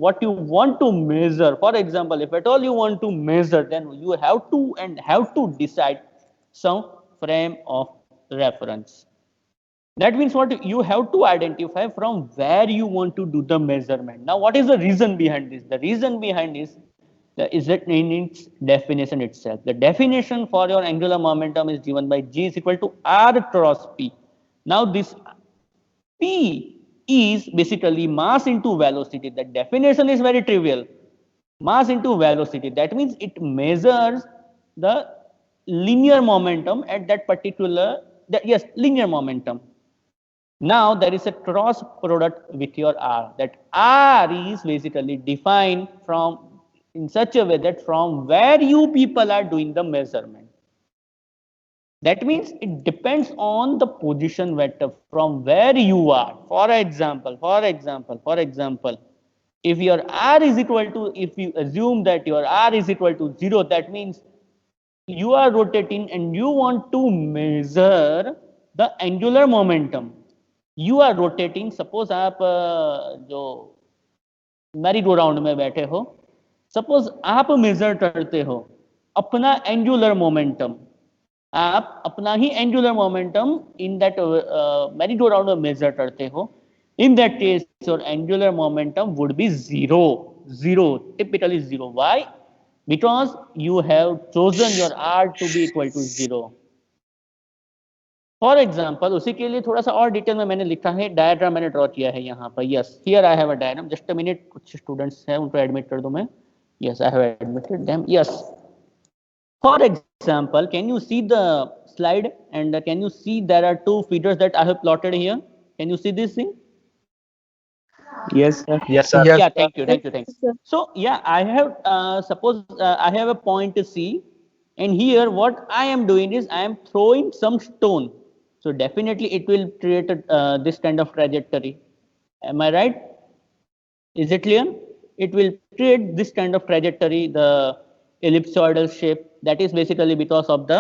what you want to measure. For example, if at all you want to measure, then you have to decide some frame of reference. That means what, you have to identify from where you want to do the measurement. Now, what is the reason behind this? The reason behind is it in its definition itself. The definition for your angular momentum is given by G is equal to R cross P. Now, this P is basically mass into velocity. The definition is very trivial. Mass into velocity. That means it measures the linear momentum at that particular, yes, linear momentum. Now there is a cross product with your R. That R is basically defined from in such a way that from where you people are doing the measurement. That means it depends on the position vector from where you are. For example, if your R is equal to, if you assume that your R is equal to 0, that means you are rotating and you want to measure the angular momentum. You are rotating, suppose आप जो Mary go round में बैठे हो, suppose आप major करते हो अपना angular momentum, आप अपना ही angular momentum in that merry go round में मेजर करते हो. In that case, your angular momentum would be zero, typically zero. Why? Because you have chosen your R to be equal to 0. For example उसी के लिए थोड़ा सा और detail में मैंने लिखा है, डायग्राम मैंने ड्रॉ किया है यहाँ पर. Yes, here I have a diagram. Just a minute, कुछ स्टूडेंट्स हैं उनको एडमिट कर दूं मैं. Yes, I have admitted them. Yes, for example, can you see the slide and can you see there are two feeders that I have plotted here? Can you see this thing? Yes, sir. Yes, sir. Yeah, thank you. So yeah, I have suppose I have a point C, and here what I am doing is I am throwing some stone. So definitely it will create this kind of trajectory. Am I right? Is it clear? It will create this kind of trajectory, the ellipsoidal shape. That is basically because of the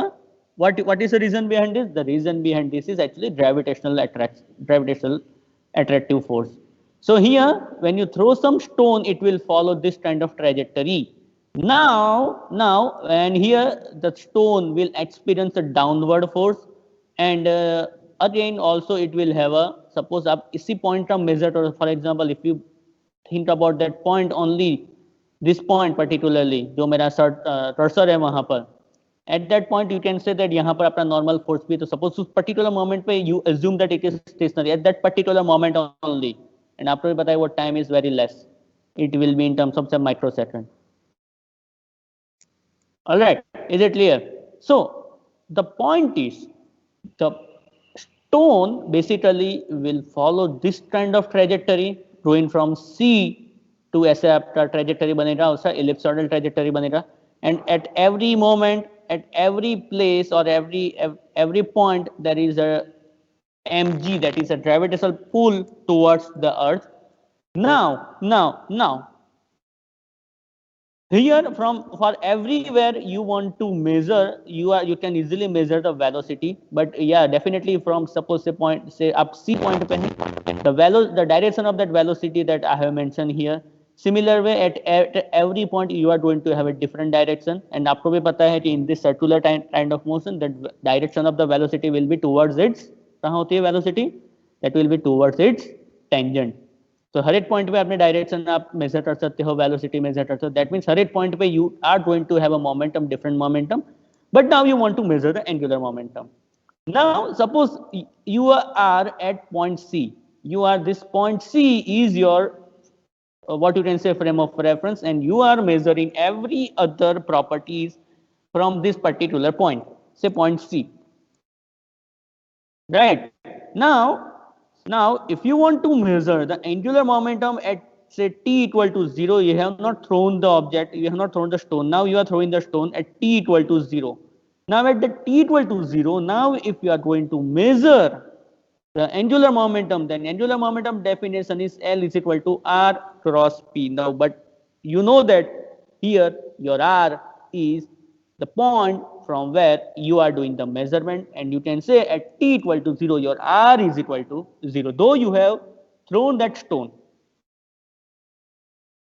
what is the reason behind this? The reason behind this is actually gravitational attractive force. So here, when you throw some stone, it will follow this kind of trajectory. Now, and here the stone will experience a downward force, and again also it will have a, suppose आप इसी point का measure करो. For example, if you think about that point only, this point particularly, जो मेरा cursor है वहाँ पर, at that point you can say that यहाँ पर अपना normal force भी, तो suppose उस particular moment पे you assume that it is stationary at that particular moment only, and आपको भी पता है वो time is very less, it will be in terms of some microsecond. All right, is it clear? So the point is, the stone basically will follow this kind of trajectory going from C to ऐसे आपका trajectory बनेगा, उसका ellipsoidal trajectory बनेगा, and at every moment, at every place or every point, there is a mg, that is a gravitational pull towards the earth. Now here, for everywhere you want to measure, you can easily measure the velocity. But yeah, definitely from suppose a point, say up C point पे है, the direction of that velocity that I have mentioned here. Similar way, at every point you are going to have a different direction, and आपको भी पता है कि in this circular kind of motion, the direction of the velocity will be towards its, कहाँ होती है velocity? That will be towards its tangent. तो हर एक पॉइंट पे अपने डायरेक्शन आप मेजर कर सकते हो, वेलोसिटी मेजर कर सकते हो. दैट मीन्स हर एक पॉइंट पे you are going to have a momentum, different momentum, but now you want to measure the angular momentum. Now suppose you are at point C. This point C is your what you can say frame of reference, and you are measuring every other properties from this particular point, say point C. Right now, if you want to measure the angular momentum at say t equal to 0, you have not thrown the object, you have not thrown the stone. Now you are throwing the stone at t equal to 0. Now at the t equal to 0, now if you are going to measure the angular momentum, then angular momentum definition is L is equal to R cross P. Now, but you know that here your R is the point from where you are doing the measurement, and you can say at t equal to 0, your R is equal to 0, though you have thrown that stone.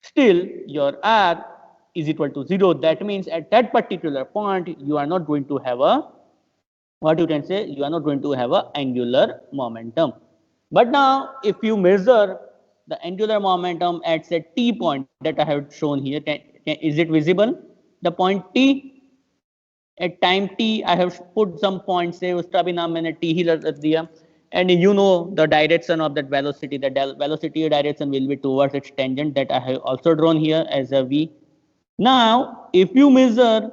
still your r is equal to 0. That means at that particular point you are not going to have a, what you can say, you are not going to have a angular momentum. But now if you measure the angular momentum at say t point that I have shown here, is it visible, the point t? at time t I have put some point, say उसका भी नाम मैंने t ही रख दिया, and you know the direction of that velocity, the velocity direction will be towards its tangent that I have also drawn here as a v. Now if you measure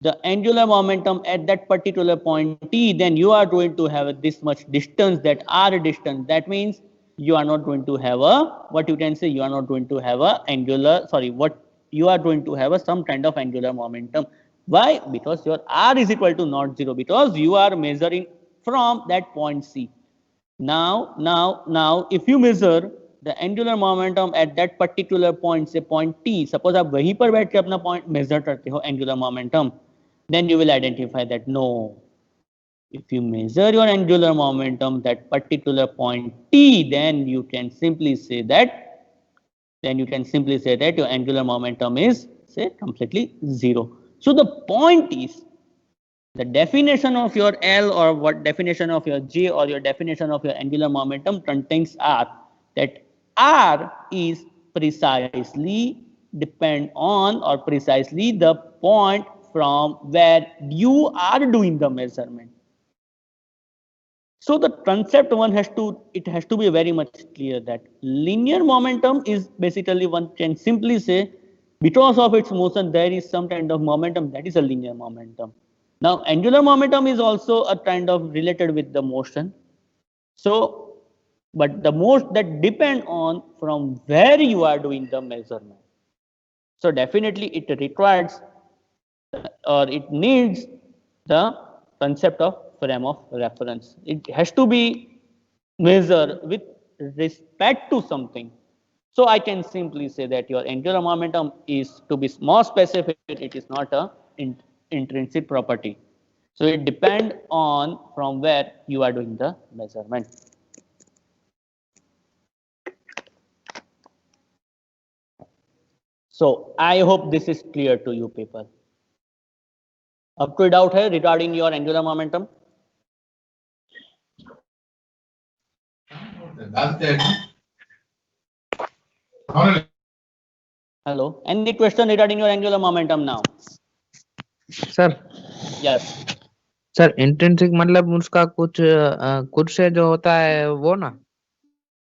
the angular momentum at that particular point t, then you are going to have this much distance, that r distance. That means you are not going to have a, what you can say, you are not going to have a angular, sorry, what you are going to have a some kind of angular momentum. Why? Because your r is equal to not 0, because you are measuring from that point c. Now if you measure the angular momentum at that particular point, say point t, suppose आप वहीं पर बैठ के अपना point measure करते हो angular momentum, then you will identify that no, if you measure your angular momentum that particular point t, then you can simply say that your angular momentum is say completely 0. So the point is, the definition of your L, or what definition of your J, or your definition of your angular momentum contains R, that R is precisely depend on, or precisely the point from where you are doing the measurement. So the concept one has to, it has to be very much clear that linear momentum is basically, one can simply say, because of its motion there is some kind of momentum, that is a linear momentum. Now angular momentum is also a kind of related with the motion. So, but the most that depend on from where you are doing the measurement. So definitely it requires, or it needs the concept of frame of reference. It has to be measured with respect to something. So I can simply say that your angular momentum is, to be more specific, it is not a intrinsic property. So it depends on from where you are doing the measurement. So I hope this is clear to you people. अब कोई doubt है regarding your angular momentum? Hello, any question regarding your angular momentum now? Sir Yes. Sir intrinsic मतलब उसका कुछ से जो होता है वो ना?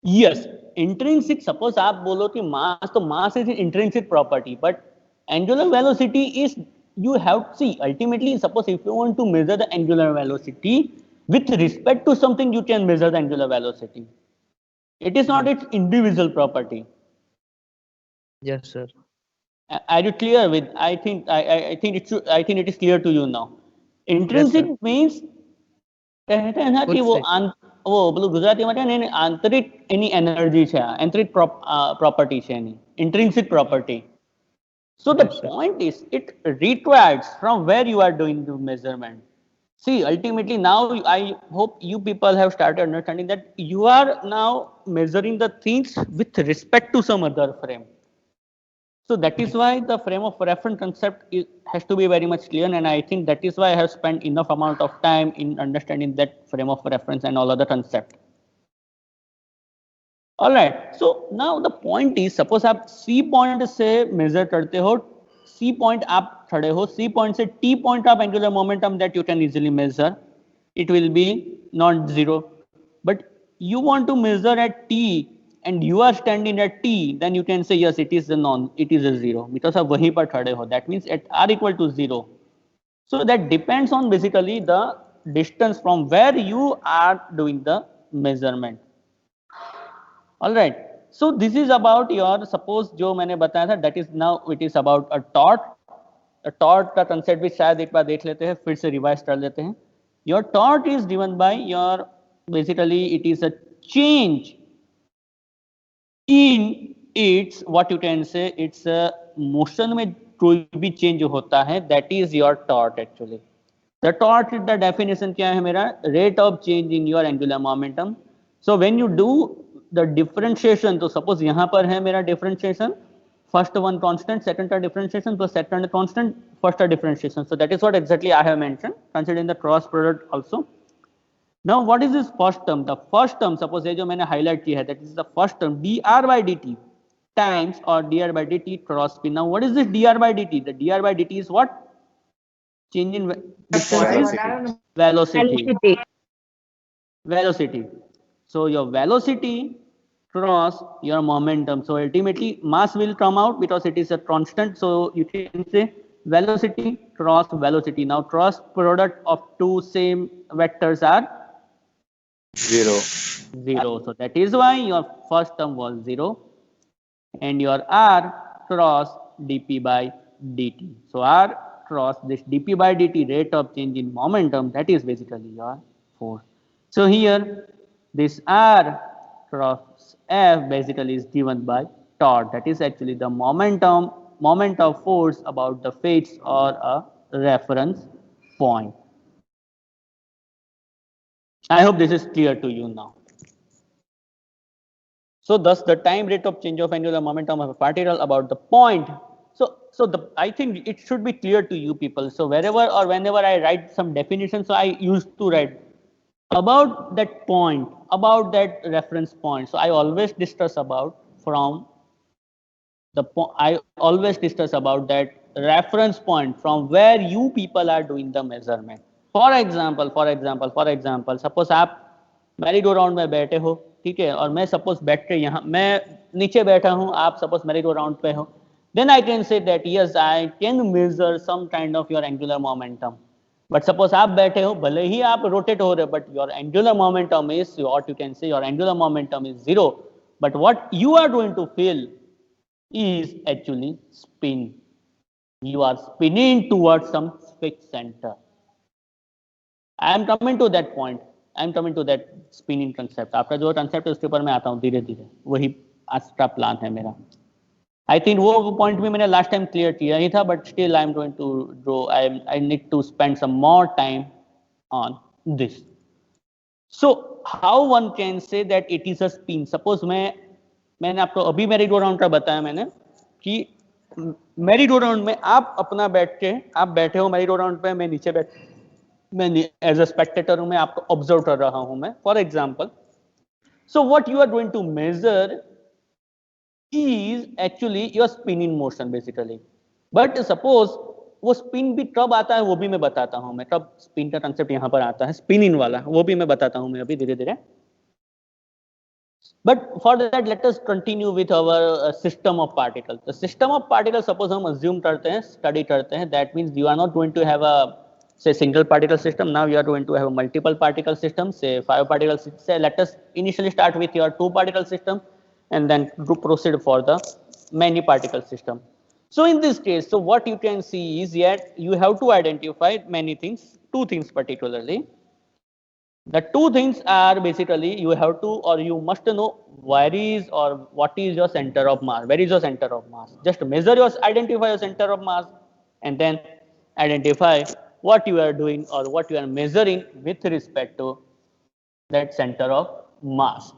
Yes, intrinsic, suppose आप बोलो कि mass, तो mass is intrinsic property, but angular velocity is, you have to see ultimately, suppose if you want to measure the angular velocity with respect to something, you can measure the angular velocity. It is not its individual property. Yes sir. Are you clear with? I think it should, I think it is clear to you now. Intrinsic yes, means कहते हैं ना कि वो પેલું ગુજરાતીમાં છે ને આંતરિક એની એનર્જી છે, આંતરિક પ્રોપર્ટી છે એની, intrinsic property. So the point is, it requires from where you are doing the measurement. See, ultimately now I hope you people have started understanding that you are now measuring the things with respect to some other frame. So that is why the frame of reference concept has to be very much clear, and I think that is why I have spent enough amount of time in understanding that frame of reference and all other concept. All right, so now the point is, suppose आप C point से measure करते हो, C point आप खड़े हो, C point से T point आप angular momentum that you can easily measure, it will be not zero. But you want to measure at T and you are standing at T, then you can say yes, it is a zero, because आप वहीं पर खड़े हो. That means at R equal to 0. So that depends on basically the distance from where you are doing the measurement. All right. So this is about your, suppose जो मैंने बताया था, that is now it is about a torque. A torque का concept भी शायद एक बार देख लेते हैं, फिर से revise कर लेते हैं. Your torque is driven by your, basically it is a change in its, what you can say, it's a motion में कोई भी change होता है, that is your torque actually. The torque, the definition क्या है मेरा? Rate of change in your angular momentum. So when you do the differentiation, तो suppose यहाँ पर है मेरा differentiation, first one constant, second term differentiation plus second constant, first term differentiation. So that is what exactly I have mentioned, considering the cross product also. Now what is this first term? The first term, suppose ये जो मैंने highlight किया है, that is the first term dr by dt times or dr by dt cross p. Now what is this dr by dt? The dr by dt is what? Change in distance is velocity. Velocity. So your velocity cross your momentum. So ultimately mass will come out because it is a constant. So you can say velocity cross velocity. Now cross product of two same vectors are 0. 0. So that is why your first term was 0 and your r cross dp by dt. So r cross this dp by dt, rate of change in momentum, that is basically your force. So here this r cross f basically is given by torque, that is actually the moment of force about the face or a reference point. I hope this is clear to you now. So thus the time rate of change of angular momentum of a particle about the point. So I think it should be clear to you people. So wherever or whenever I write some definition, so I used to write about that point, about that reference point. So I always discuss about from the I always discuss about that reference point from where you people are doing the measurement. For example, suppose आप Mary go round में बैठे हो, ठीक है, और मैं suppose बैठ के यहाँ मैं नीचे बैठा हूँ, आप सपोज मैरी गो राउंड पे हो, then I can say that yes I can measure some kind of your angular momentum. But suppose आप बैठे हो, भले ही आप rotate हो रहे, but your angular momentum is what you can say your angular momentum is 0. But what you are going to feel is actually spin. You are spinning towards some fixed center. I am coming to that point. I am coming to that spinning concept. आपका जो concept है उसके ऊपर मैं आता हूँ धीरे धीरे. वही आज का प्लान है मेरा. I think वो पॉइंट भी मैंने लास्ट टाइम क्लियर किया ही था, but still I am going to draw. I need to spend some more time on this. So how one can say that it is a spin. Suppose मैंने आपको अभी मेरी go round का बताया मैंने कि मेरी गो राउंड में आप अपना बैठ के आप बैठे हो मेरी गो राउंड पे, मैं नीचे मैं एज अ स्पेक्टेटर हूं, मैं आपको ऑब्जर्व कर रहा हूं मैं, for example. So what you are going to measure is actually your spin in motion basically. But suppose वो स्पिन भी कब आता है वो भी मैं बताता हूं मैं, कब स्पिन का कंसेप्ट यहां पर आता है स्पिन इन वाला, वो भी मैं बताता हूं मैं अभी धीरे धीरे. But for that let us continue with our system of particles. The system of particles suppose हम assume करते हैं, study करते हैं, that means you are not going to have a say single particle system. Now you are going to have a multiple particle system, say 5 particles. Say let us initially start with your 2 particle system and then to proceed for the many particle system. So in this case, so what you can see is yet you have to identify many things, 2 things particularly. The 2 things are basically you have to or you must know where is or what is your center of mass. Where is your center of mass? Just measure your, identify your center of mass and then identify what you are doing or what you are measuring with respect to that center of mass.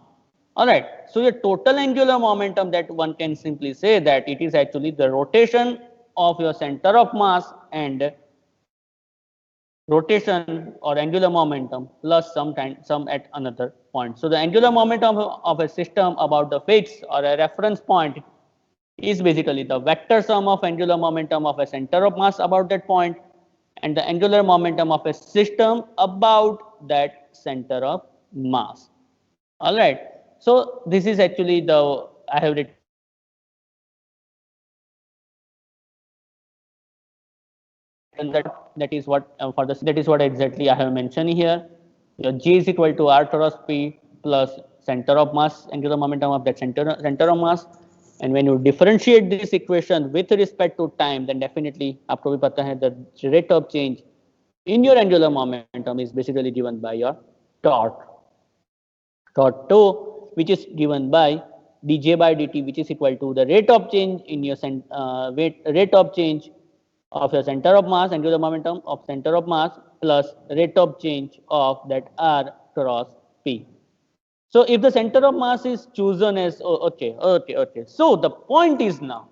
All right, so the total angular momentum, that one can simply say that it is actually the rotation of your center of mass and rotation or angular momentum plus some at another point. So the angular momentum of a system about the fixed or a reference point is basically the vector sum of angular momentum of a center of mass about that point and the angular momentum of a system about that center of mass. All right. So this is actually the I have written that is what for the that is what exactly I have mentioned here. Your G is equal to R cross P plus center of mass, angular momentum of that center of mass. And when you differentiate this equation with respect to time, then definitely आपको भी पता है the rate of change in your angular momentum is basically given by your torque. Torque 2, which is given by dj by dt, which is equal to the rate of change in your rate of change of your center of mass, angular momentum of center of mass plus rate of change of that r cross p. So if the center of mass is chosen as okay. So the point is now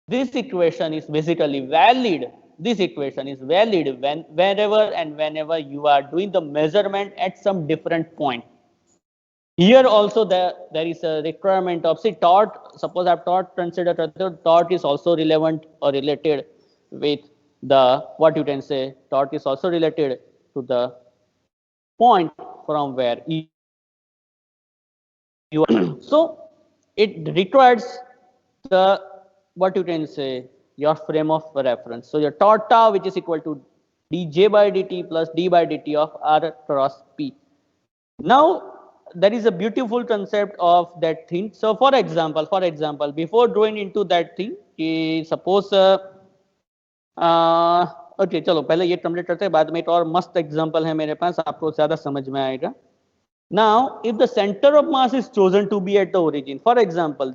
this equation is basically valid. This equation is valid wherever and whenever you are doing the measurement at some different point. Here also there is a requirement of, say, torque. Suppose I have torque considered, torque is also relevant or related with the, what you can say, torque is also related to the point from where you are. So it requires the, what you can say, your frame of reference. So your torque tau, which is equal to dj by dt plus d by dt of r cross p. Now there is a beautiful concept of that thing. So for example, before going into that thing, suppose okay चलो पहले ये complete करते हैं, बाद में एक और मस्त एग्जांपल है मेरे पास, आपको ज्यादा समझ में आएगा. Now if the center of mass is chosen to be at the origin, for example,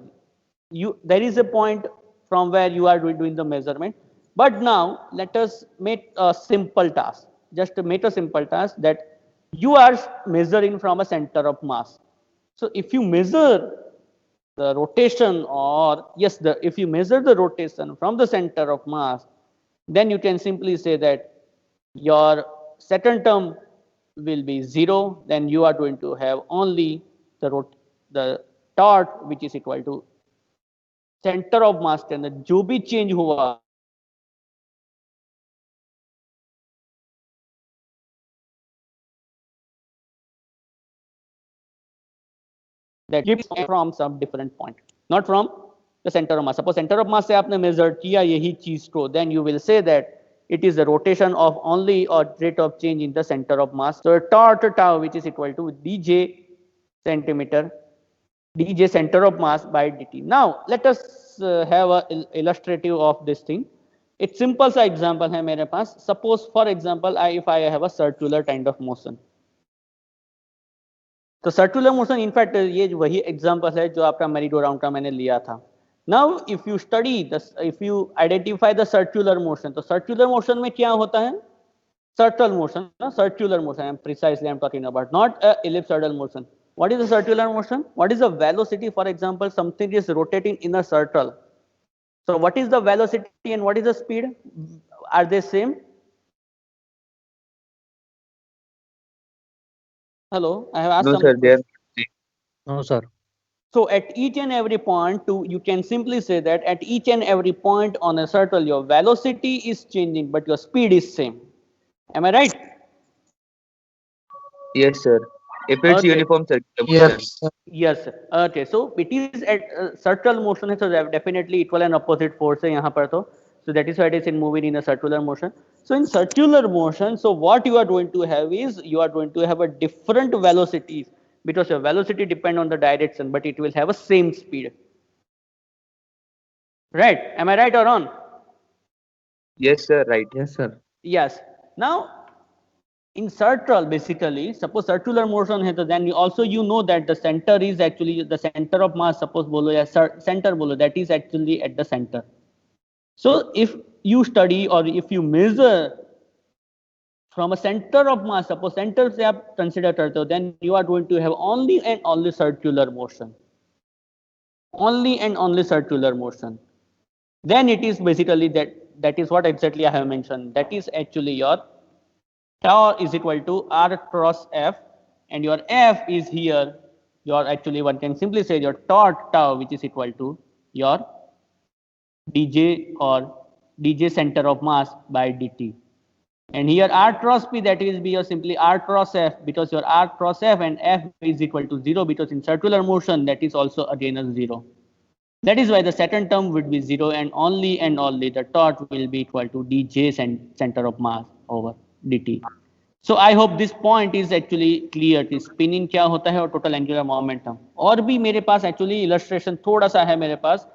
there is a point from where you are doing the measurement, but now let us make a simple task, just make a simple task that you are measuring from a center of mass. So if you measure the rotation, or yes, if you measure the rotation from the center of mass, then you can simply say that your second term will be 0. Then you are going to have only the torque which is equal to center of mass के अंदर जो भी change हुआ that gives from some different point, not from the center of mass. Suppose center of mass से आपने measure किया यही चीज को, then you will say that it is the rotation of only or rate of change in the center of mass. So torque tau, which is equal to dj centimeter, dj center of mass by dt. Now let us have a illustrative of this thing. एक simple सा example है मेरे पास. Suppose for example if I have a circular kind of motion. तो circular motion in fact ये वही example है जो आपका मेरी-गो राउंड का मैंने लिया था. Now if you study if you identify the circular motion, तो सर्कुलर मोशन में क्या होता है? Circle motion, circular motion I am precisely I am talking about, not ellipsoidal motion. What is a circular motion? What is the velocity? For example, something is rotating in a circle. So what is the velocity and what is the speed? Are they same? Hello, I have asked No, some. sir, they are. No, sir. So at each and every point, you can simply say that at each and every point on a circle, your velocity is changing, but your speed is same. Am I right? Yes, sir. If it's Okay. uniform circular motion. Yes, sir. Yes. Okay. So it is at circular motion है, so definitely equal and opposite force है यहाँ पर तो. So that is why it is in moving in a circular motion. So in circular motion, so what you are going to have is you are going to have a different velocities, because your velocity depend on the direction, but it will have a same speed. Right? Am I right or wrong? Yes, sir, right. Yes, sir. Yes. Now in circle, basically, suppose circular motion है तो then you know that the center is actually the center of mass. Suppose बोलो या center बोलो, that is actually at the center. So if you study or if you measure from a center of mass, suppose center से आप consider करते हो, then you are going to have only and only circular motion. Only and only circular motion. Then it is basically that is what exactly I have mentioned. That is actually your tau is equal to r cross f, and your f is here. Your actually one can simply say your torque tau, which is equal to your dj or dj center of mass by dt. And here r cross p, that is be your simply r cross f, because your r cross f and f is equal to 0, because in circular motion that is also again a 0. That is why the second term would be 0, and only the torque will be equal to dj center of mass over dt. So I hope this point is actually clear कि spinning क्या होता है और total angular momentum. और भी मेरे पास actually illustration थोड़ा सा है मेरे पास.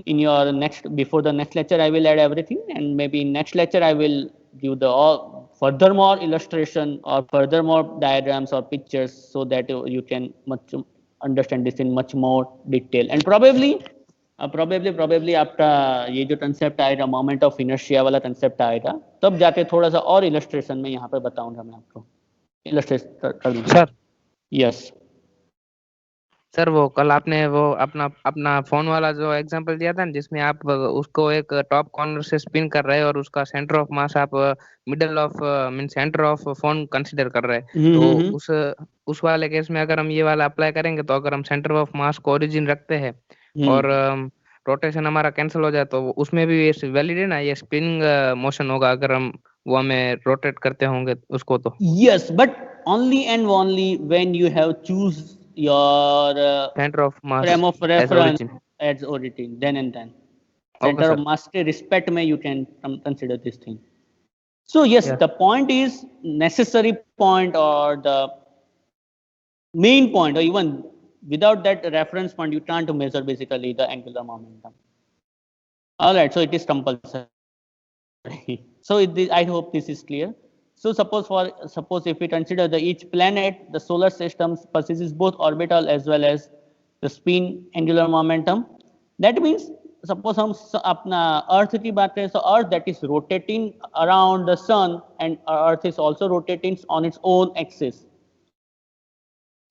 In your before the next lecture, I will add everything, and maybe in next lecture I will give the furthermore illustration or furthermore diagrams or pictures, so that you can understand this in much more detail. And probably probably आपका ये जो concept आएगा moment of inertia वाला concept आएगा तब जाके थोड़ा सा और इलस्ट्रेशन में यहाँ पे बताऊंगा मैं आपको, इलस्ट्रेट कर दूंगा। सर यस सर वो कल आपने वो अपना अपना फोन वाला जो एग्जांपल दिया था ना, जिसमें आप उसको एक टॉप कॉर्नर से स्पिन कर रहे हैं और उसका सेंटर ऑफ मास आप middle of mean centre of phone consider कर रहे हैं, तो उस वाले केस में अगर हम ये वाला अप्लाई करेंगे, तो अगर हम सेंटर ऑफ मास को ओरिजिन रखते हैं और रोटेशन हमारा कैंसिल हो जाए, तो उसमें भी ये वैलिड है ना, ये स्पिनिंग मोशन होगा अगर हम वो हमें रोटेट करते होंगे उसको तो। yes but only and only when you have choose your centre of mass frame of as reference origin. as origin, then and then okay center of sir. mass के respect में you can consider this thing. So yes, Yeah. the point is necessary point or the main point, or even without that reference point you can't measure basically the angular momentum. All right, so it is compulsory. So I hope this is clear. So suppose if we consider the each planet, the solar system possesses both orbital as well as the spin angular momentum. That means suppose हम अपना अर्थ की बात करें, so earth that is rotating around the sun and earth is also rotating on its own axis.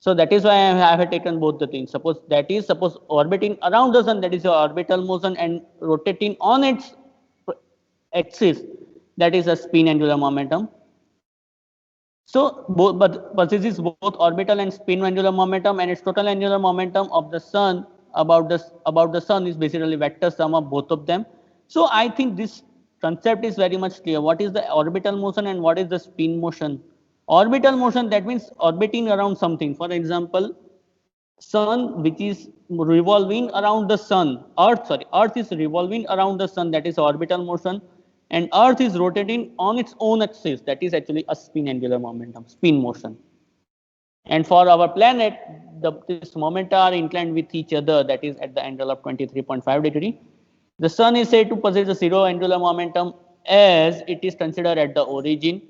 So that is why I have taken both the things. Suppose orbiting around the sun, that is your orbital motion, and rotating on its axis, that is a spin angular momentum. So but possesses both orbital and spin angular momentum, and its total angular momentum of the sun about the sun is basically vector sum of both of them. So I think this concept is very much clear. What is the orbital motion and what is the spin motion? Orbital motion, that means orbiting around something. For example, sun which is revolving around the sun, earth is revolving around the sun, that is orbital motion, and earth is rotating on its own axis, that is actually a spin angular momentum, spin motion. And for our planet, this momenta are inclined with each other, that is at the angle of 23.5 degree. The sun is said to possess a zero angular momentum as it is considered at the origin,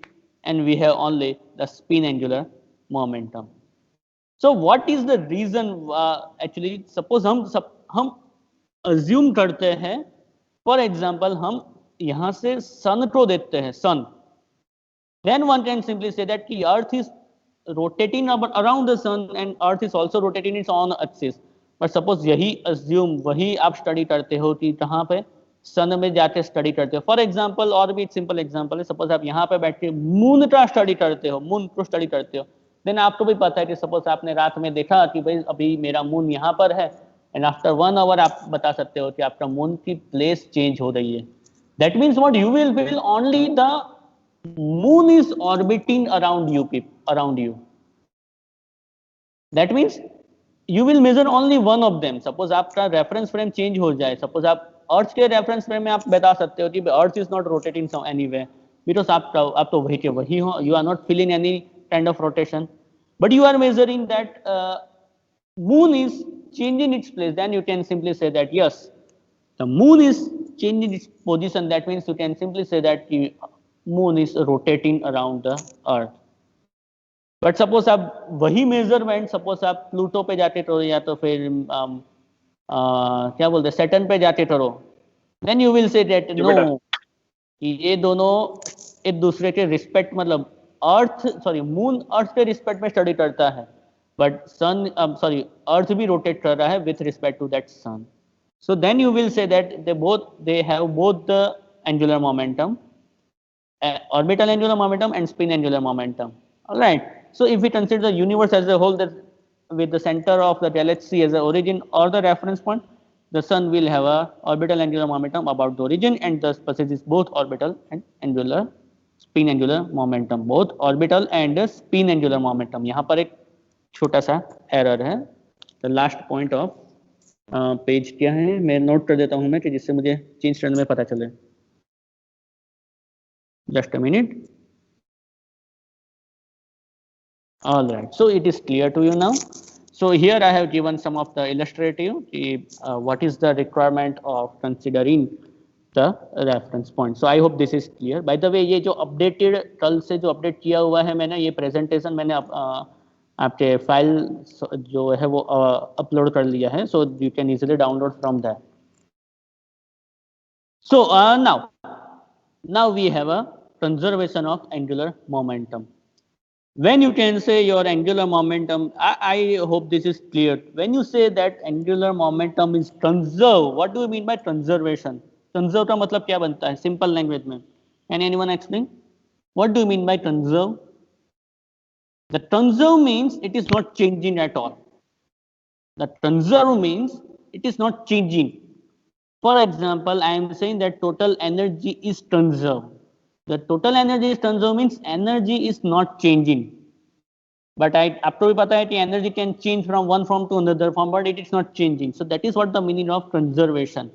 and we have only the spin angular momentum. So what is the reason actually? Suppose हम assume करते हैं, for example हम यहाँ से sun को देखते हैं, sun, then one can simply say that the earth is rotating around the sun and earth is also rotating its own axis. But suppose यही assume वही आप study करते हो कि कहाँ पे सन में जाके स्टडी करते हो. फॉर एग्जाम्पल, और भी एक सिंपल एग्जाम्पल है, सपोज आप यहाँ पे बैठ के मून का स्टडी करते हो, मून को स्टडी करते हो, देन आपको भी पता है कि सपोज आपने रात में देखा कि भाई अभी मेरा मून यहाँ पर है, एंड आफ्टर 1 आवर आप बता सकते हो कि आपका मून की प्लेस चेंज हो रही है. That means what you will feel only the moon is orbiting around you. That means you will measure only one of them. Suppose आपका रेफरेंस फ्रेम चेंज हो जाए, सपोज आप अर्थ के रेफरेंस फ्रेम में आप बता सकते हो कि earth is not rotating some anywhere, because आप तो वही के वही हो, you are not feeling any kind of rotation, but you are measuring that moon is changing its place, then you can simply say that yes, the moon is changing its position. That means you can simply say that the moon is rotating around the earth. But suppose आप वही measurement suppose आप Pluto पे जाके करो या तो फिर क्या बोलते हैं सैटर्न पे जाके करो, then you will say that no, ये दोनों एक दूसरे के रिस्पेक्ट, मतलब मून अर्थ के रिस्पेक्ट में स्टडी करता है, बट अर्थ भी रोटेट कर रहा है with respect to that sun. So then you will say that they have both the angular momentum, orbital angular momentum and spin angular momentum. All right. So if we consider the universe as a whole, that with the center of the galaxy as the origin or the reference point, the sun will have a orbital angular momentum about the origin, and thus possesses both orbital and angular spin angular momentum. Both orbital and spin angular momentum. यहाँ पर एक छोटा सा error है. The last point of page क्या है, मैं note कर देता हूँ मैं, कि जिससे मुझे चेंज करने में पता चले. Just a minute. All right, so it is clear to you now. So here I have given some of the illustrative, what is the requirement of considering the reference point. So I hope this is clear. By the way, ये जो updated कल से जो update किया हुआ है मैंने, ये presentation मैंने आपके फाइल जो है वो upload कर लिया है, so you can easily download from that. So now we have a conservation of angular momentum. When you can say your angular momentum, I hope this is clear. When you say that angular momentum is conserved, what do you mean by conservation? Conserve का मतलब क्या बनता है? Simple language में. Can anyone explain? What do you mean by conserve? The conserve means it is not changing at all. The conserve means it is not changing. For example, I am saying that total energy is conserved. The total energy is conserved means energy is not changing. But आपको भी पता है कि energy can change from one form to another form, but it is not changing. So that is what the meaning of conservation.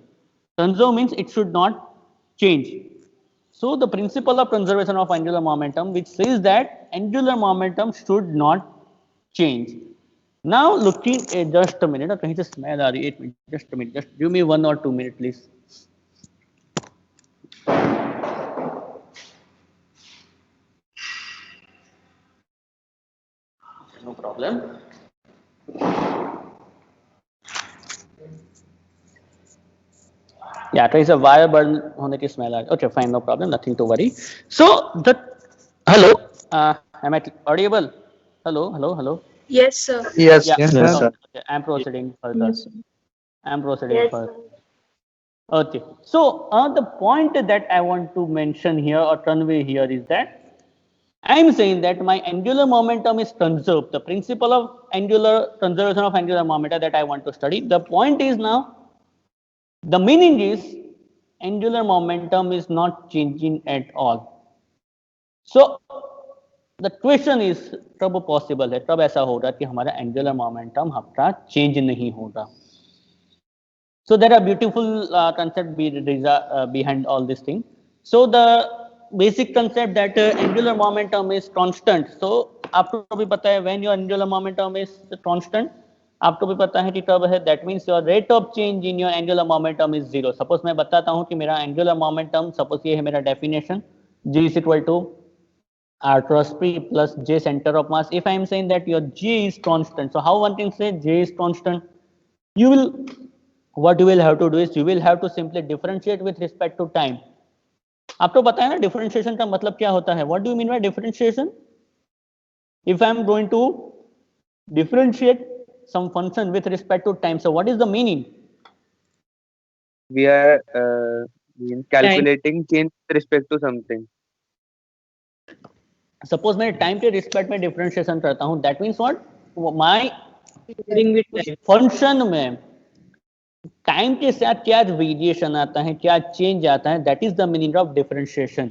Conserve means it should not change. So the principle of conservation of angular momentum, which says that angular momentum should not change. Now looking at just a minute, कहीं से smell आ रही है, 1 minute, just a minute, just give me 1 or 2 minutes, please. No problem. Yeah, there is a wire burn होने की smell आ रही. Okay, fine, no problem, nothing to worry. So the hello, am I audible? Hello. Yes, sir. Yes, Yeah. Yes, yes, sir. sir. Okay, I'm proceeding further. Yes, sir. I'm proceeding Yes, further. sir. Okay. So the point that I want to mention here or convey here is that I am saying that my angular momentum is conserved. The principle of angular conservation of angular momentum that I want to study. The point is now, the meaning is angular momentum is not changing at all. So the question is कब possible है, कब ऐसा होगा कि हमारा angular momentum हमारा change नहीं होगा. So there are beautiful concept behind all this thing. So the basic concept that angular momentum is constant. So आपको भी पता है when your angular momentum is constant, आपको भी पता है कि कब है, that means your rate of change in your angular momentum is zero. Suppose मैं बताता हूँ कि मेरा angular momentum, suppose ये है मेरा definition, G is equal to R cross P plus J center of mass. If I am saying that your J is constant, so how one can say J is constant? You will, what you will have to do is you will have to simply differentiate with respect to time. आपको पता है ना differentiation का मतलब क्या होता है? What do you mean by differentiation? If I am going to differentiate some function with respect to time, so what is the meaning? We are calculating change with respect to something. Suppose मैं time के respect में differentiation करता हूँ, that means what? My function में time के साथ क्या variation आता है, क्या चेंज आता है, that is the meaning of differentiation,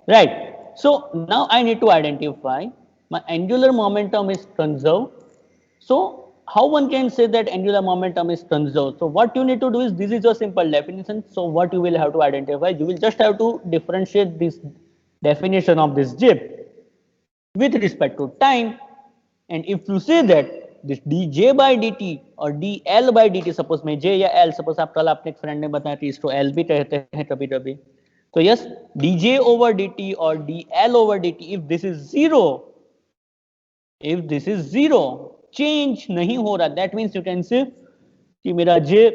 right. So now I need to identify my angular momentum is conserve. So how one can say that angular momentum is conserved? So what you need to do is, this is a simple definition. So what you will have to identify, you will just have to differentiate this definition of this J with respect to time. And if you say that this dj by dt और dl by dt, suppose में j या l, suppose आप कल आपने एक friend ने बताया कि इसको l भी कहते हैं कभी कभी, तो यस dj over dt और dl over dt, if this is zero, change नहीं हो रहा, दैट मीन्स यू कैन से कि मेरा j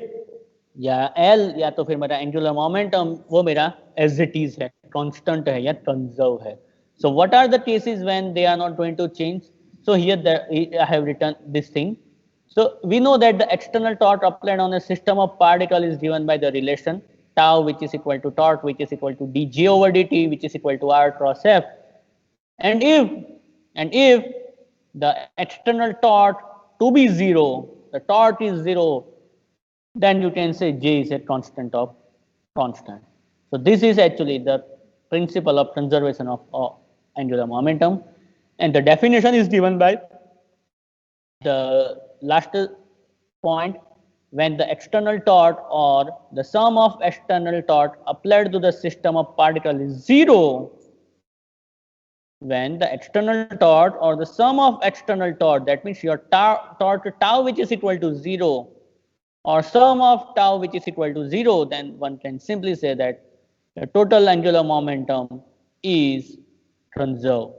या l या तो फिर मेरा एंगुलर मोमेंटम वो मेरा एज इट इज है, कांस्टेंट है या कंजर्व है. So what are the cases when they are not going to change? So here I have written this thing. So we know that the external torque applied on a system of particle is given by the relation tau, which is equal to torque, which is equal to dj over dt, which is equal to r cross f. And if the external torque to be zero, the torque is zero, then you can say J is a constant of constant. So this is actually the principle of conservation of angular momentum, and the definition is given by the last point, when the external torque or the sum of external torque applied to the system of particle is zero. When the external torque or the sum of external torque, that means your torque tau which is equal to zero, or sum of tau which is equal to zero, then one can simply say that the total angular momentum is conserved.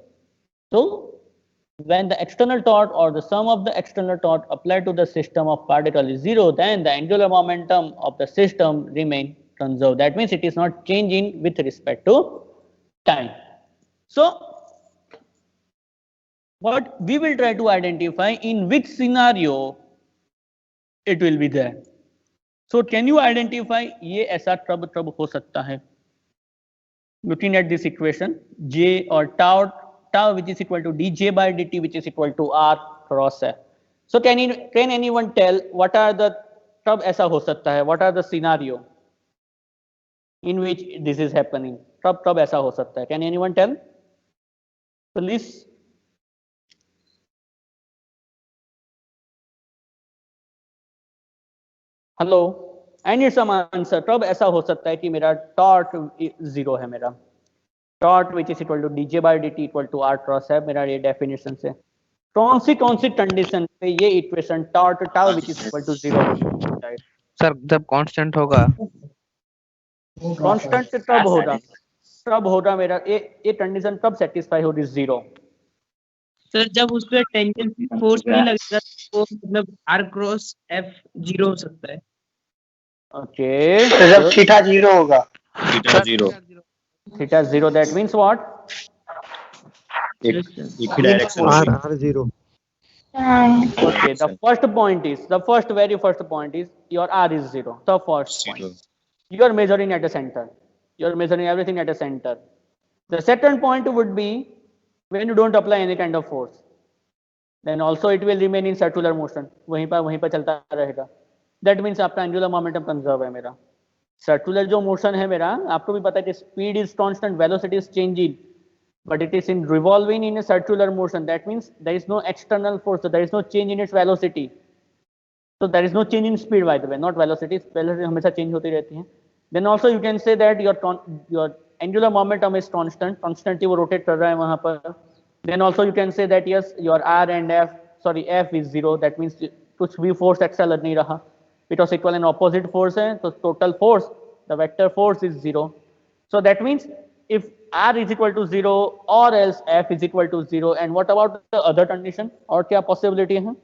So when the external torque or the sum of the external torque applied to the system of particle is zero, then the angular momentum of the system remain conserve. That means it is not changing with respect to time. So what we will try to identify in which scenario it will be there. So can you identify ये ऐसा trough हो सकता है? Looking at this equation, J or tau which is equal to dj by dt which is equal to r cross f. So can anyone tell what are the trough ऐसा हो सकता है? What are the scenario in which this is happening? ट्रब ऐसा हो सकता है? Can anyone tell? Please. Hello, I need some answer. ट्रब ऐसा हो सकता है कि मेरा टॉर्क 0 है, मेरा torque which is equal to DJ by D T equal to R cross है मेरा ये डेफिनेशन से. कौन सी कंडीशन पे ये equation torque tau which is equal to 0? Sir जब कांस्टेंट होगा. कांस्टेंट तब होगा मेरा ये कंडीशन कब सेटिस्फाई होगी 0? सर जब उस पे टेंजेंट फोर्स नहीं लगेगा तो मतलब r क्रॉस f 0 हो सकता है. ओके, तो जब थीटा 0 होगा. Theta 0 that means what? एक ही direction r 0. Okay, the very first point is your r is 0. The first point. You are measuring at a center. You are measuring everything at a center. The second point would be when you don't apply any kind of force, then also it will remain in circular motion. वहीं पर चलता रहेगा. That means आपका angular momentum conserve है मेरा. Circular जो motion है मेरा, आपको भी पता है कि speed is constant, velocity is changing, but it is in revolving in a circular motion. That means there is no external force, so there is no change in its velocity. So there is no change in speed, by the way, not velocity. Velocity हमेशा change होती रहती है. Then also you can say that your angular momentum is constant. Constantly वो rotate कर रहा है वहाँ पर. Then also you can say that yes, your r and f is 0. That means कुछ भी force extra लग नहीं रहा. Because equal and opposite force है, तो total force, the vector force is 0. So that means if r is equal to 0 or else f is equal to 0, and what about the other condition? और क्या possibility है?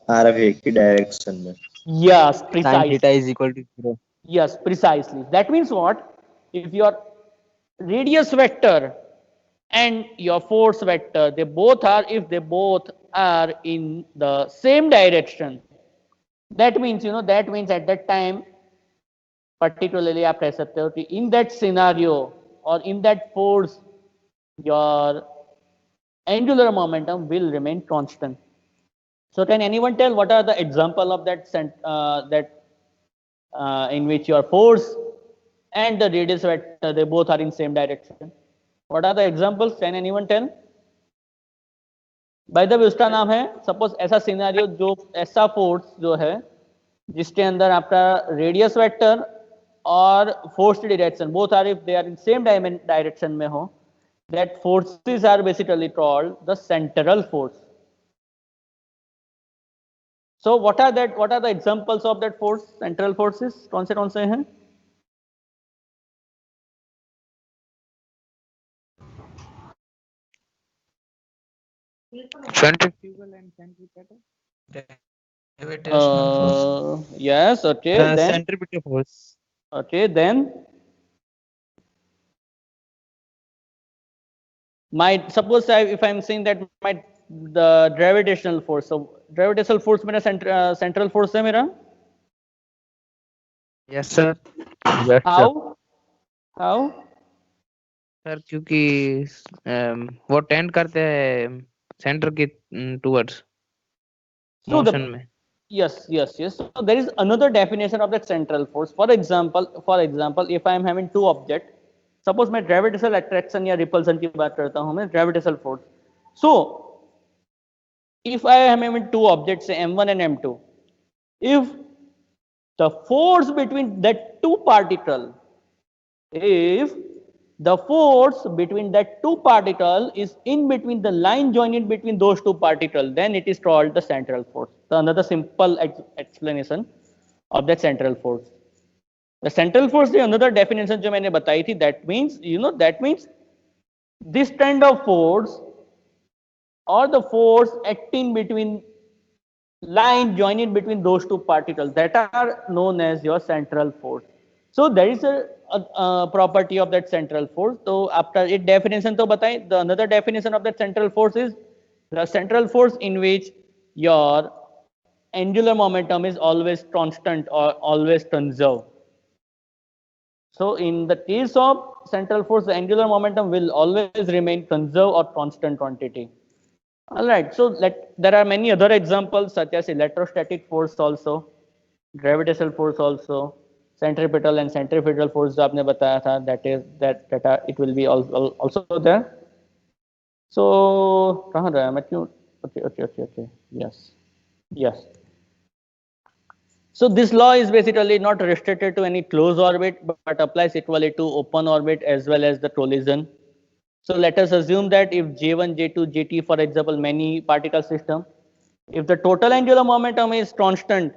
r एक ही direction में. Yes, precisely. Sin theta is equal to 0. Yes, precisely. That means what? If your radius vector and your force vector, if they both are in the same direction, that means at that time, particularly आप कह सकते हो कि in that scenario or in that force, your angular momentum will remain constant. So can anyone tell what are the example of that in which your force and the radius vector they both are in same direction? What are the examples? Can anyone tell? By the way, उसका नाम है, suppose ऐसा scenario जो ऐसा force जो है जिसके अंदर आपका रेडियस वेक्टर और फोर्स की direction both are if they are in same direction में हो, that forces are basically called the central force. So what are the examples of that force, central forces? कौन से हैं? Centrifugal and centripetal. Yes. Okay. Then Centripetal force. okay. Then suppose if I'm saying that the gravitational force. So gravitational force मेरा central force है मेरा. Yes sir. How? Sir क्योंकि वो tend करते हैं सेंटर के टुवर्ड्स मोशन में. Yes. So there is another definition of the central force. For example, if I am having two objects, suppose मैं gravitational attraction या repulsion की बात करता हूँ मैं, gravitational force. So if I am having two objects, say m1 and m2, if the force between that two particle, is in between the line joining between those two particles, then it is called the central force. So another simple explanation of that central force. The central force, the another definition जो मैंने बताई थी, that means this kind of force or the force acting between line joining between those two particles that are known as your central force. So there is a property of that central force. So after it definition to batai, the another definition of that central force is the central force in which your angular momentum is always constant or always conserved. So in the case of central force, the angular momentum will always remain conserved or constant quantity. All right, so there are many other examples such as electrostatic force also, gravitational force also, centripetal and centrifugal force जो आपने बताया था, that are, it will be also there. So कहाँ रहा मैं क्यों? Okay. Yes. So this law is basically not restricted to any closed orbit, but applies equally to open orbit as well as the collision. So let us assume that if J1, J2, J3, for example, many particle system, if the total angular momentum is constant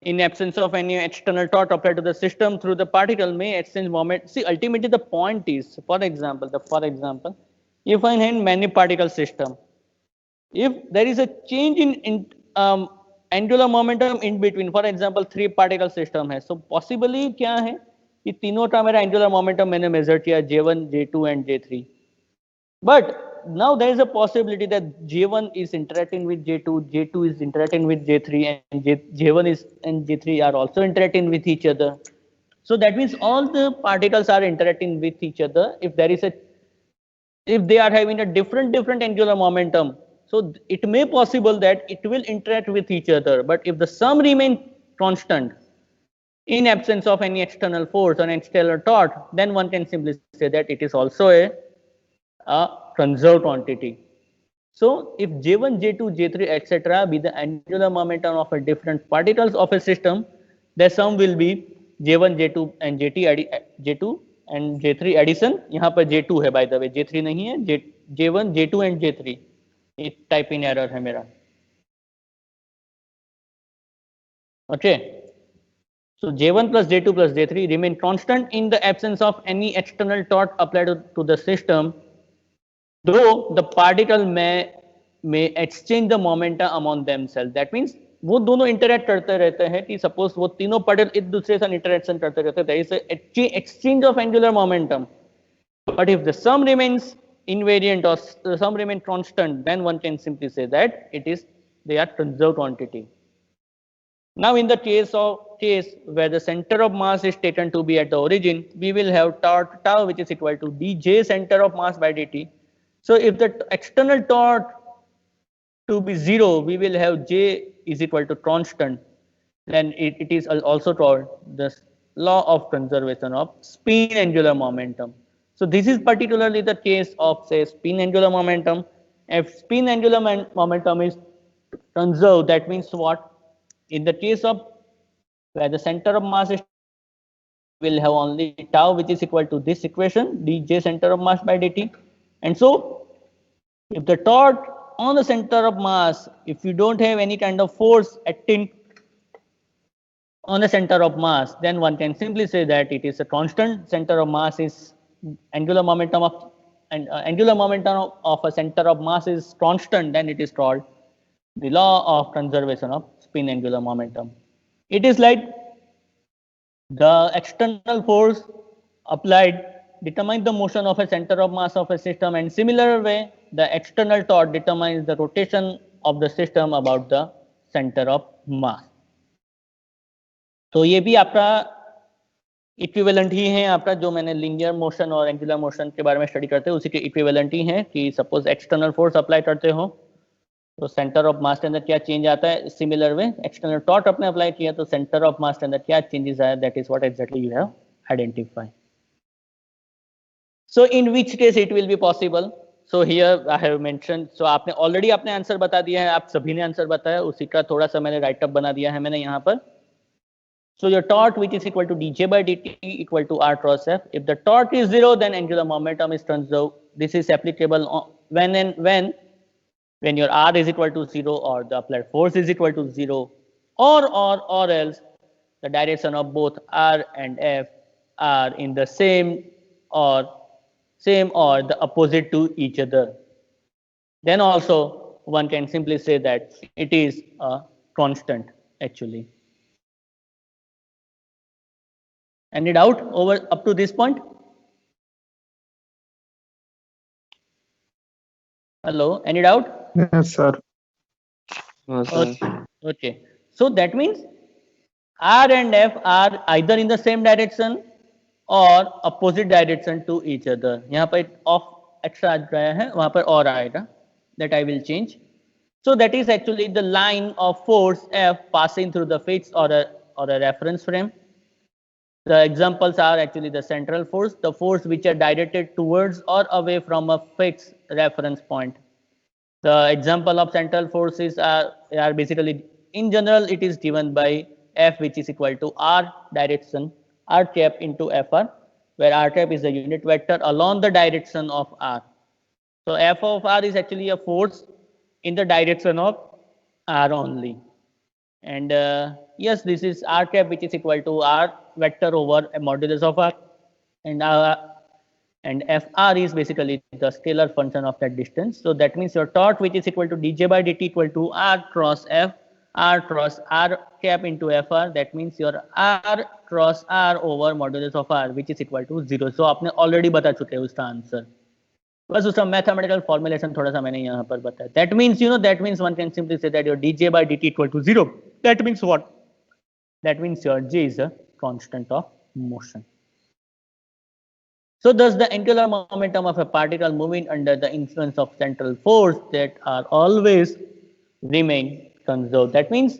in absence of any external torque applied to the system through the particle may exchange moment. See, ultimately the point is, for example, if I have many particle system, if there is a change in angular momentum in between, for example, 3 particle system है, so possibly क्या है कि तीनों का मेरा angular momentum मैंने measure किया J1, J2 and J3, but now there is a possibility that J1 is interacting with J2, J2 is interacting with J3, and J1 is and J3 are also interacting with each other. So that means all the particles are interacting with each other. If they are having a different angular momentum, so it may possible that it will interact with each other. But if the sum remains constant in absence of any external force or external torque, then one can simply say that it is also a conserved quantity. So if J1, J2, J3, etc. be the angular momentum of a different particles of a system, the sum will be J1, J2 and J2 and J3 addition. यहाँ पर J2 है by the way, J3 नहीं है, J1, J2 and J3. ये type in error है मेरा. Okay. So J1 plus J2 plus J3 remain constant in the absence of any external torque applied to the system, though the particle may exchange the momentum among themselves. That means वो दोनों interact करते रहते हैं कि suppose वो तीनों particle एक दूसरे से इंटरेक्शन करते रहते हैं, there is a exchange of angular momentum, but if the sum remains invariant or the sum remains constant, then one can simply say that they are conserved quantity. Now in the case where the center of mass is taken to be at the origin, we will have tau which is equal to dj center of mass by dt. So if the external torque to be 0, we will have j is equal to constant. Then it is also called the law of conservation of spin angular momentum. So this is particularly the case of say spin angular momentum. If spin angular momentum is conserved, that means what? In the case of where the center of mass is, we will have only tau which is equal to this equation dj center of mass by dt. And so if the torque on the center of mass, if you don't have any kind of force acting on the center of mass, then one can simply say that it is a constant. Center of mass is angular momentum of a center of mass is constant, then it is called the law of conservation of spin angular momentum. It is like the external force applied determines the motion of a center of mass of a system, and similar way the external torque determines the rotation of the system about the center of mass. तो ये भी आपका equivalent ही है, आपका जो मैंने linear motion और angular motion के बारे में स्टडी करते हैं उसी के इक्विवेलेंट ही है कि सपोज एक्सटर्नल फोर्स अप्लाई करते हो तो सेंटर ऑफ मास के अंदर क्या चेंज आता है, सिमिलर वे एक्सटर्नल टॉर्क आपने अप्लाई किया तो सेंटर ऑफ मास के अंदर क्या चेंजेस आया, that is what exactly you have identify. So in which case it will be possible. So here I have mention, so आपने ऑलरेडी आपने आंसर बता दिया है, आप सभी ने आंसर बताया, उसी का थोड़ा सा मैंने राइट अप बना दिया है मैंने यहाँ पर. So your torque which is equal to dj by dt equal to r cross f. If the torque is 0, then angular momentum is conserved. This is applicable when your r is equal to 0 or the applied force is equal to 0, or else the direction of both r and f are in the same or the opposite to each other. Then also one can simply say that it is a constant actually. Any doubt over up to this point? Hello, any doubt? Yes, sir. No, sir. Okay. Okay. So that means R and F are either in the same direction or opposite direction to each other. यहाँ पर off extra आ रहा है, वहाँ पर और आएगा. That I will change. So that is actually the line of force F passing through the fixed or a reference frame. The examples are actually the central force, the force which are directed towards or away from a fixed reference point. The example of central forces are basically, in general, it is given by F, which is equal to R direction, R cap into Fr, where R cap is the unit vector along the direction of R. So F of R is actually a force in the direction of R only. And yes, this is R cap, which is equal to R vector over a modulus of R. And Fr is basically the scalar function of that distance. So that means your torque, which is equal to dj by dt, equal to R cross F, R cross R cap into Fr. That means your R cross R over modulus of R, which is equal to 0. So आपने already बता चुके हैं उसका answer. बस उसका mathematical formulation थोड़ा सा मैंने यहाँ पर बताया. That means that means one can simply say that your dj by dt equal to 0. That means what? That means your j is a constant of motion. So thus the angular momentum of a particle moving under the influence of central force that are always remain conserved. That means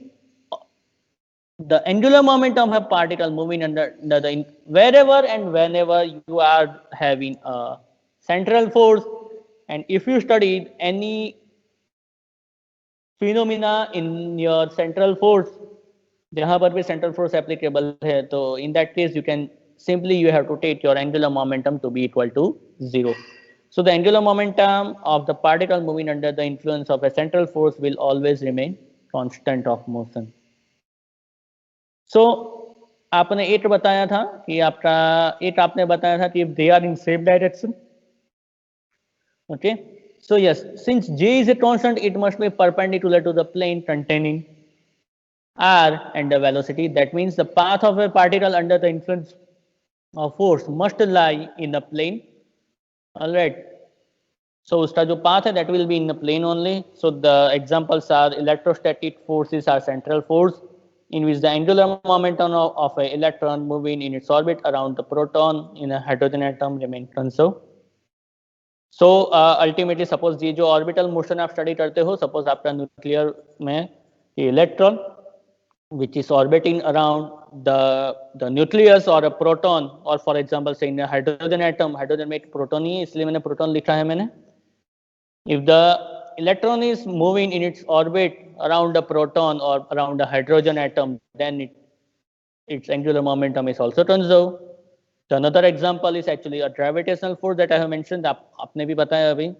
the angular momentum of a particle moving under the wherever and whenever you are having a central force, and if you studied any phenomena in your central force, जहाँ पर भी central force applicable है, तो in that case you can simply you have to take your angular momentum to be equal to 0. So the angular momentum of the particle moving under the influence of a central force will always remain constant of motion. So आपने एक बताया था कि आपने बताया था कि if they are in same direction. Okay. So yes, since J is a constant, it must be perpendicular to the plane containing R and the velocity. That means the path of a particle under the influence of force must lie in the plane. All right. So उसका जो path है, that will be in the plane only. So the examples are electrostatic forces are central force, in which the angular momentum of an electron moving in its orbit around the proton in a hydrogen atom remain conserved. So ultimately suppose ये जो orbital motion आप study करते हो, suppose आपका nuclear में electron which is orbiting around the nucleus or a proton, or for example say in a hydrogen atom, hydrogen में एक proton ही है इसलिए मैंने proton लिखा है मैंने. If the electron is moving in its orbit around a proton or around a hydrogen atom, then its angular momentum is also conserved. So another example is actually a gravitational force that I have mentioned. आपने भी बताया अभी.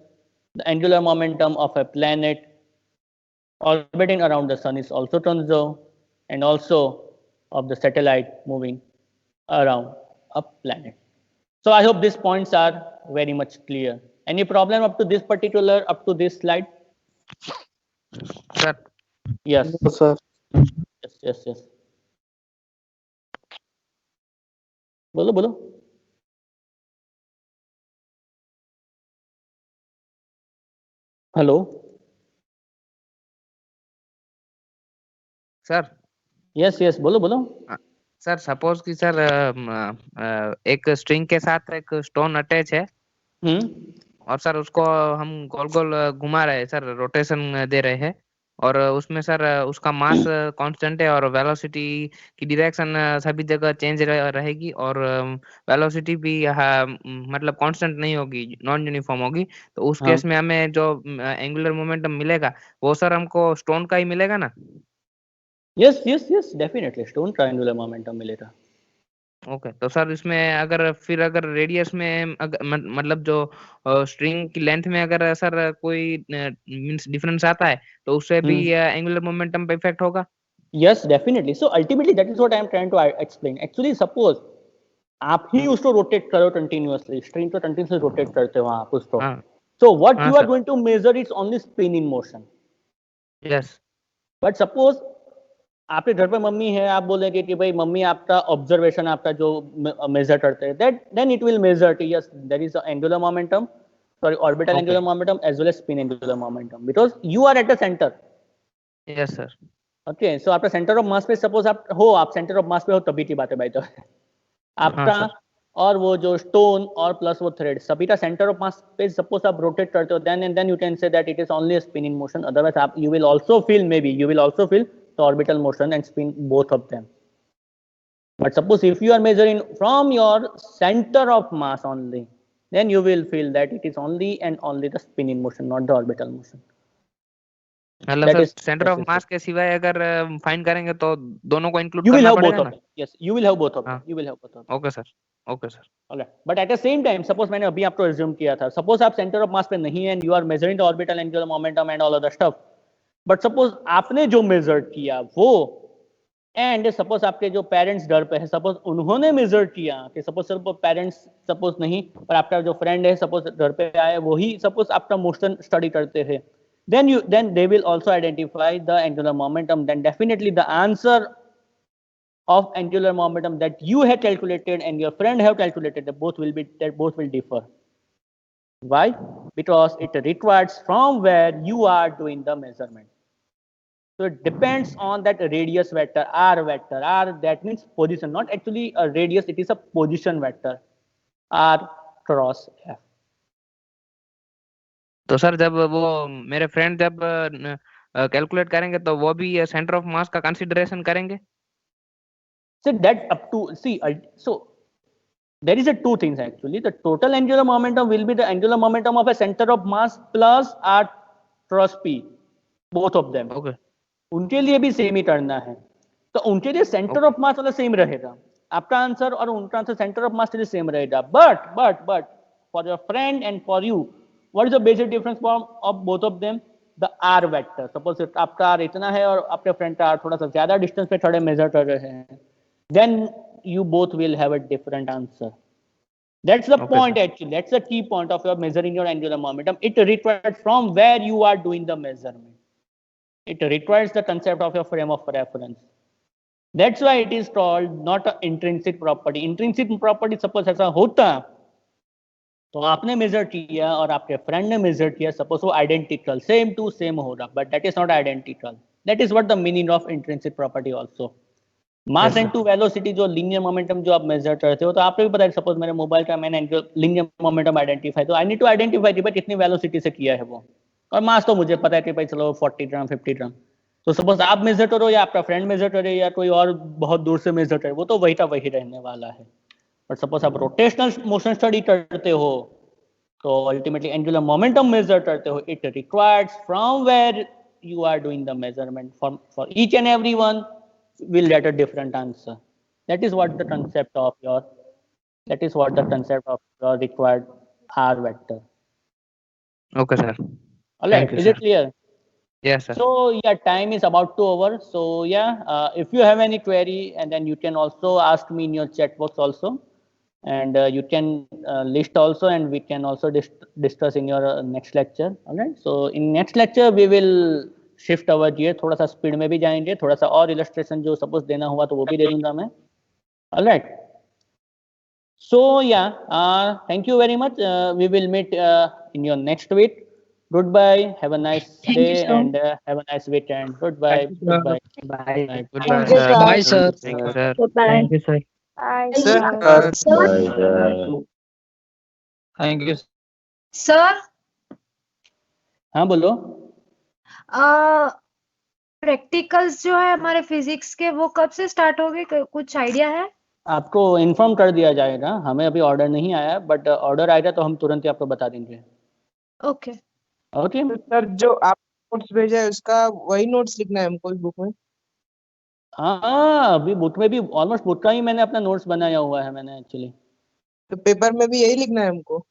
The angular momentum of a planet orbiting around the sun is also conserved, and also of the satellite moving around a planet. So I hope these points are very much clear. Any problem up to this slide? Sir. Yes. No, sir. Yes. बोलो. Hello. Sir. Yes, बोलो. Sir suppose कि sir एक string के साथ एक stone attach है और sir उसको हम गोल गोल घुमा रहे हैं सर, रोटेशन दे रहे हैं, और उसमें सर उसका मास कांस्टेंट है और वेलोसिटी की डायरेक्शन सभी जगह चेंज रहेगी, और वेलोसिटी भी मतलब कांस्टेंट नहीं होगी, नॉन यूनिफॉर्म होगी. तो उस केस में हमें जो एंगुलर मोमेंटम मिलेगा वो सर हमको स्टोन का ही मिलेगा ना? Yes, definitely stone triangular momentum मिलेगा. ओके. तो सर इसमें अगर रेडियस में मतलब जो स्ट्रिंग की लेंथ में अगर सर कोई मींस डिफरेंस आता है तो उससे भी एंगुलर मोमेंटम पे इफेक्ट होगा? Yes, definitely. So ultimately that is what I am trying to explain. Actually suppose आप ही उसको रोटेट करो कंटिन्यूअसली, स्ट्रिंग को कंटिन्यूअसली रोटेट करते हो आप उसको. So what you are going to measure is only spin in motion. Yes but suppose आपके घर पे मम्मी है, आप बोलेंगे कि भाई मम्मी आपका ऑब्जर्वेशन आपका जो मेजर करते हैं, that then it will measure to yes there is angular momentum, sorry orbital Okay. Angular momentum as well as spin angular momentum, because you are at the centre. Yes sir okay, so आपका centre of मास पे suppose आप centre of मास पे हो तभी की बात है भाई. तो आपका सर. और वो जो स्टोन और प्लस वो थ्रेड सभी का सेंटर ऑफ मास पे सपोज आप रोटेट करते हो, then and then you can say that it is only a spinning motion. Otherwise आप you will also feel, maybe you will also feel the orbital motion and spin, both of them. But suppose if you are measuring from your center of mass only, then you will feel that it is only and only the spinning motion, not the orbital motion. मतलब That sir is centre of that is mass it. के सिवाय अगर find करेंगे तो दोनों को include You will करना have both पड़ेगा of ना? them. Yes, you will have both of them. हाँ. You will have both of them. Okay sir. Okay sir. Alright. But at the same time, suppose मैंने अभी आपको assume किया था, suppose आप center of mass पे नहीं है and you are measuring the orbital angular momentum and all other stuff. But suppose आपने जो measure किया वो एंड सपोज आपके जो पेरेंट्स घर पे है, सपोज उन्होंने मेजर किया कि सपोज सिर्फ पेरेंट्स सपोज नहीं, पर आपका जो फ्रेंड है सपोज घर पे आए, वही सपोज आपका मोशन स्टडी करते हैं, then they will also identify the angular momentum. Then definitely the answer of angular momentum that you have calculated and your friend have calculated, that both will differ. Why? Because it requires from where you are doing the measurement. So it depends on that radius vector, r vector. R, that means position, not actually a radius, it is a position vector, r cross f. तो sir जब वो मेरे friend जब calculate करेंगे तो वो भी centre of मास का कंसीडरेशन करेंगे? So that up to so there is a two things actually. The total angular momentum will be the angular momentum of a center of mass plus r cross p, both of them. Okay. उनके लिए भी same ही करना है, तो उनके लिए centre of मास वाला same रहेगा, आपका आंसर और उनका आंसर सेंटर ऑफ मास के लिए सेम रहेगा. But for your friend and for you, what is the basic difference of both of them? The R vector. Suppose आपका आर इतना है और आपके फ्रेंड का आर थोड़ा सा ज्यादा डिस्टेंस पे खड़े मेजर कर रहे हैं, then you both will have a different answer. That's the Okay, point sir. actually. That's the key point of your measuring your angular momentum. It requires from where you are doing the measurement. It requires the concept of your frame of reference. That's why it is called not an intrinsic property. Intrinsic property suppose ऐसा होता तो आपने major किया और आपके friend ने major किया, suppose वो आइडेंटिकल सेम टू सेम होगा, but that is not identical. That is what the meaning of intrinsic property also. Mass and to velocity, जो लीनियर मोमेंटम जो आप मेजर करते हो, तो आपको भी पता है सपोज मेरे मोबाइल का मैंने लीनियर मोमेंटम आइडेंटिफाई, तो आई नीड टू आइडेंटिफाई कि भाई कितनी वेलोसिटी से किया है वो, और मास तो मुझे पता है कि भाई चलो 40 ग्राम 50 ग्राम. तो सपोज आप मेजर करो या आपका फ्रेंड मेजर करे या कोई और बहुत दूर से मेजर करे, वो तो वही का वही रहने वाला है. बट सपोज आप रोटेशनल मोशन स्टडी करते हो तो अल्टीमेटली एंगुलर मोमेंटम मेजर करते हो, it requires from where you are doing the measurement. For each and every one will get a different answer. That is what the concept of your required R vector. Okay, sir. All right, Thank you, is sir. it clear? Yes, sir. So yeah, time is about to over. So yeah, if you have any query, and then you can also ask me in your chat box also, and you can list also, and we can also discuss in your next lecture. All right. So in next lecture we will shift over here, थोड़ा सा speed में भी जाएंगे, थोड़ा सा और illustration जो suppose देना हुआ तो वो भी दे दूंगा मैं. All right. So yeah, thank you very much. We will meet in your next week. Goodbye. Have a nice Thank you, day sir. and have a nice weekend. Goodbye. Thank you, sir. Goodbye. Bye. Bye. Goodbye, Thank you, sir. sir. Bye, sir. Thank you, sir. Bye-bye. Thank you, sir. Sir, Sir, thank you. sir, हाँ बोलो. Practicals जो है हमारे physics के वो कब से start होंगे, कुछ आइडिया है? आपको इन्फॉर्म कर दिया जाएगा, हमें अभी ऑर्डर नहीं आया, बट ऑर्डर आएगा तो हम तुरंत ही आपको बता देंगे. ओके. ओके. सर जो आप नोट्स भेजा है उसका वही नोट्स लिखना है हमको बुक में? हाँ, अभी बुक में भी ऑलमोस्ट बुक का ही मैंने अपना नोट्स बनाया हुआ है मैंने एक्चुअली. तो पेपर में भी यही लिखना है हमको?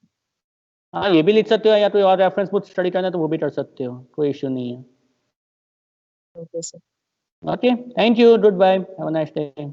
हाँ, ये भी लिख सकते हो, या कोई और रेफरेंस बुक स्टडी करना है तो वो भी कर सकते हो, कोई इश्यू नहीं है. Okay sir. Okay, thank you, good bye, have a nice day.